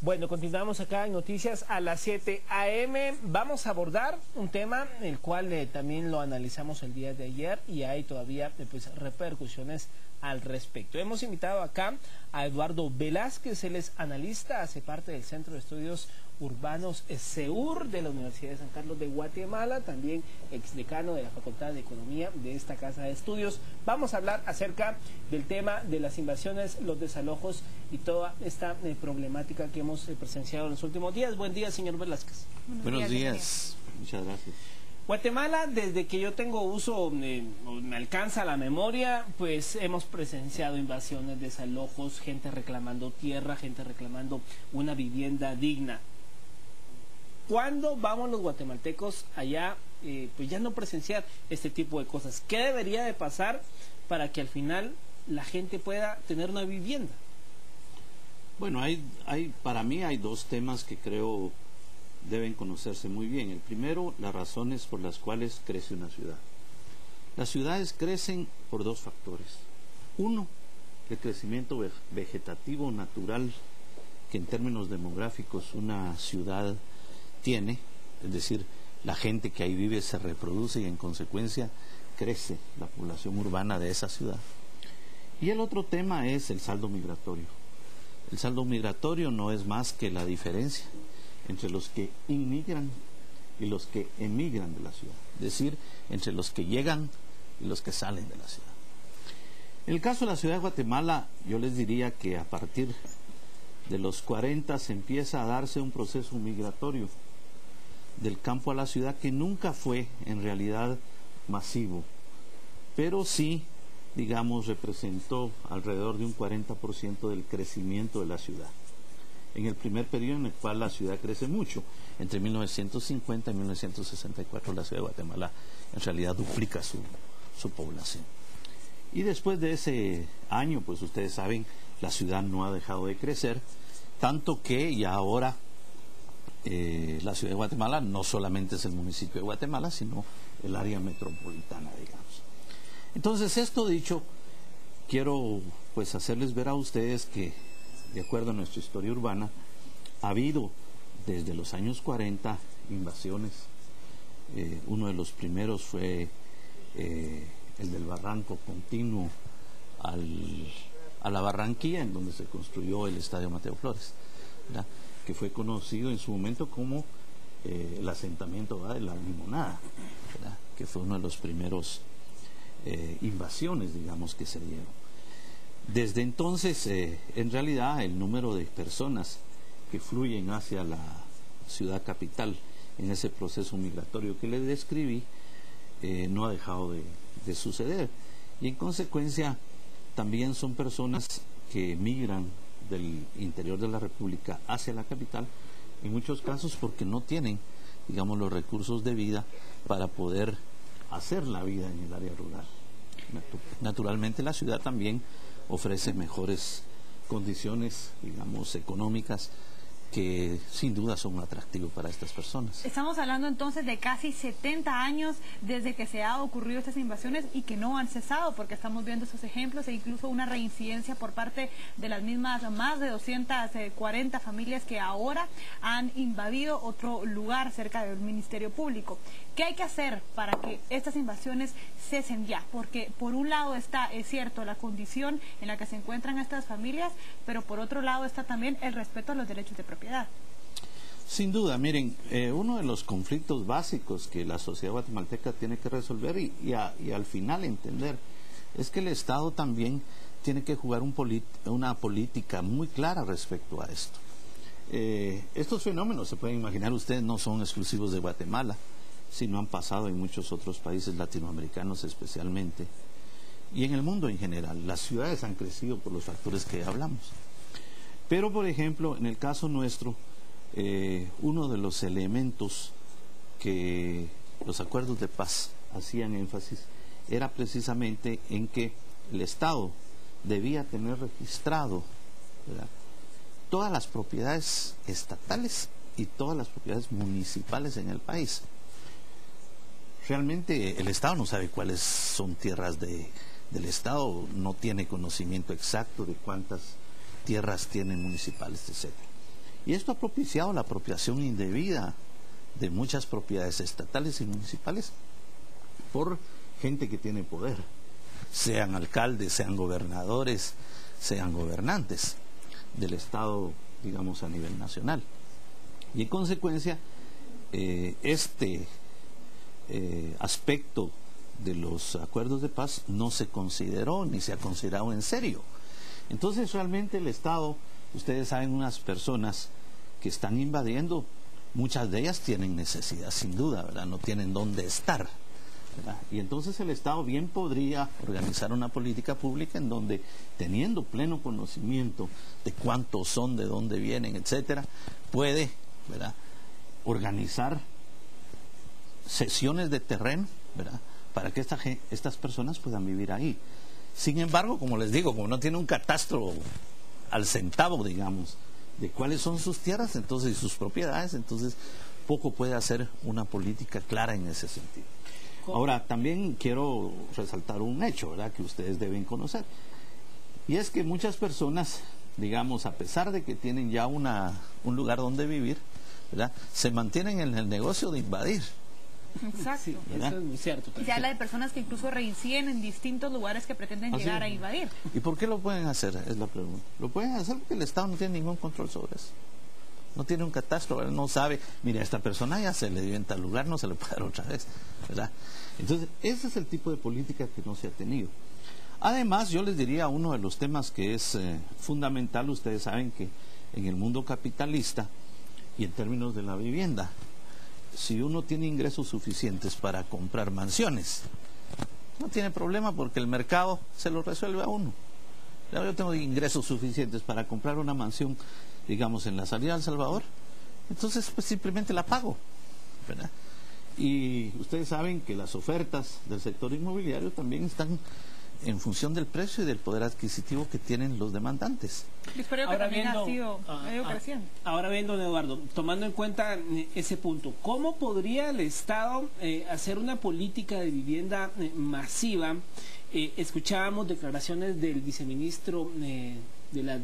Bueno, continuamos acá en Noticias a las 7 a.m. Vamos a abordar un tema el cual también lo analizamos el día de ayer y hay todavía pues, repercusiones al respecto. Hemos invitado acá a Eduardo Velázquez, él es analista, hace parte del Centro de Estudios Urbanos CEUR de la Universidad de San Carlos de Guatemala, también exdecano de la Facultad de Economía de esta casa de estudios. Vamos a hablar acerca del tema de las invasiones, los desalojos y toda esta problemática que hemos presenciado en los últimos días. Buen día, señor Velázquez. Buenos días. Muchas gracias. Guatemala, desde que yo tengo uso, me alcanza la memoria, pues hemos presenciado invasiones, desalojos, gente reclamando tierra, gente reclamando una vivienda digna. ¿Cuándo vamos los guatemaltecos allá, pues ya no presenciar este tipo de cosas? ¿Qué debería de pasar para que al final la gente pueda tener una vivienda? Bueno, para mí hay dos temas que creo deben conocerse muy bien. El primero, las razones por las cuales crece una ciudad. Las ciudades crecen por dos factores. Uno, el crecimiento vegetativo natural que en términos demográficos una ciudad tiene, es decir, la gente que ahí vive se reproduce y en consecuencia crece la población urbana de esa ciudad. Y el otro tema es el saldo migratorio. El saldo migratorio no es más que la diferencia entre los que inmigran y los que emigran de la ciudad, es decir, entre los que llegan y los que salen de la ciudad. En el caso de la ciudad de Guatemala, yo les diría que a partir de los 40 se empieza a darse un proceso migratorio del campo a la ciudad que nunca fue en realidad masivo, pero sí, digamos, representó alrededor de un 40% del crecimiento de la ciudad. En el primer periodo en el cual la ciudad crece mucho, entre 1950 y 1964 la ciudad de Guatemala en realidad duplica su población. Y después de ese año, pues ustedes saben, la ciudad no ha dejado de crecer, tanto que ya ahora la ciudad de Guatemala no solamente es el municipio de Guatemala, sino el área metropolitana, digamos. Entonces, esto dicho, quiero pues hacerles ver a ustedes que de acuerdo a nuestra historia urbana, ha habido desde los años 40 invasiones. Uno de los primeros fue el del barranco continuo a la Barranquilla, en donde se construyó el Estadio Mateo Flores, ¿verdad?, que fue conocido en su momento como el asentamiento, ¿verdad?, de la Limonada, ¿verdad?, que fue uno de los primeros invasiones, digamos, que se dieron. Desde entonces, en realidad, el número de personas que fluyen hacia la ciudad capital en ese proceso migratorio que les describí no ha dejado de suceder. Y en consecuencia, también son personas que migran del interior de la República hacia la capital, en muchos casos porque no tienen, digamos, los recursos de vida para poder hacer la vida en el área rural. Naturalmente, la ciudad también ofrece mejores condiciones, digamos, económicas que sin duda son un atractivo para estas personas. Estamos hablando entonces de casi 70 años desde que se han ocurrido estas invasiones y que no han cesado, porque estamos viendo esos ejemplos e incluso una reincidencia por parte de las mismas más de 240 familias que ahora han invadido otro lugar cerca del Ministerio Público. ¿Qué hay que hacer para que estas invasiones cesen ya? Porque por un lado está, es cierto, la condición en la que se encuentran estas familias, pero por otro lado está también el respeto a los derechos de propiedad. Sin duda, miren, uno de los conflictos básicos que la sociedad guatemalteca tiene que resolver y al final entender es que el Estado también tiene que jugar una política muy clara respecto a esto. Estos fenómenos, se pueden imaginar ustedes, no son exclusivos de Guatemala, sino han pasado en muchos otros países latinoamericanos especialmente, y en el mundo en general. Las ciudades han crecido por los factores que hablamos. Pero, por ejemplo, en el caso nuestro, uno de los elementos que los acuerdos de paz hacían énfasis era precisamente en que el Estado debía tener registrado, ¿verdad?, todas las propiedades estatales y todas las propiedades municipales en el país. Realmente el Estado no sabe cuáles son tierras del Estado, no tiene conocimiento exacto de cuántas tierras tienen municipales, etc. Y esto ha propiciado la apropiación indebida de muchas propiedades estatales y municipales por gente que tiene poder, sean alcaldes, sean gobernadores, sean gobernantes del Estado, digamos, a nivel nacional. Y en consecuencia, este aspecto de los acuerdos de paz no se consideró ni se ha considerado en serio. Entonces realmente el Estado, ustedes saben, unas personas que están invadiendo, muchas de ellas tienen necesidad sin duda, ¿verdad? No tienen dónde estar, ¿verdad? Y entonces el Estado bien podría organizar una política pública en donde, teniendo pleno conocimiento de cuántos son, de dónde vienen, etcétera, puede, ¿verdad?, organizar cesiones de terreno, ¿verdad?, para que estas personas puedan vivir ahí. Sin embargo, como les digo, como no tiene un catastro al centavo, digamos, de cuáles son sus tierras, entonces, y sus propiedades, entonces poco puede hacer una política clara en ese sentido. Ahora, también quiero resaltar un hecho, ¿verdad?, que ustedes deben conocer. Y es que muchas personas, digamos, a pesar de que tienen ya un lugar donde vivir, ¿verdad?, se mantienen en el negocio de invadir. Exacto. Sí, eso es muy cierto. Y se habla de personas que incluso reinciden en distintos lugares que pretenden llegar a invadir. ¿Y por qué lo pueden hacer? Es la pregunta. Lo pueden hacer porque el Estado no tiene ningún control sobre eso. No tiene un catastro, ¿verdad? No sabe, mira, esta persona ya se le dio en tal lugar, no se le puede dar otra vez, ¿verdad? Entonces, ese es el tipo de política que no se ha tenido. Además, yo les diría uno de los temas que es fundamental. Ustedes saben que en el mundo capitalista y en términos de la vivienda, si uno tiene ingresos suficientes para comprar mansiones, no tiene problema porque el mercado se lo resuelve a uno. Yo tengo ingresos suficientes para comprar una mansión, digamos, en la salida de El Salvador, entonces pues simplemente la pago, ¿verdad? Y ustedes saben que las ofertas del sector inmobiliario también están en función del precio y del poder adquisitivo que tienen los demandantes. Espero que también ha sido creciendo. Ahora bien, don Eduardo, tomando en cuenta ese punto, ¿cómo podría el Estado hacer una política de vivienda masiva? Escuchábamos declaraciones del viceministro de la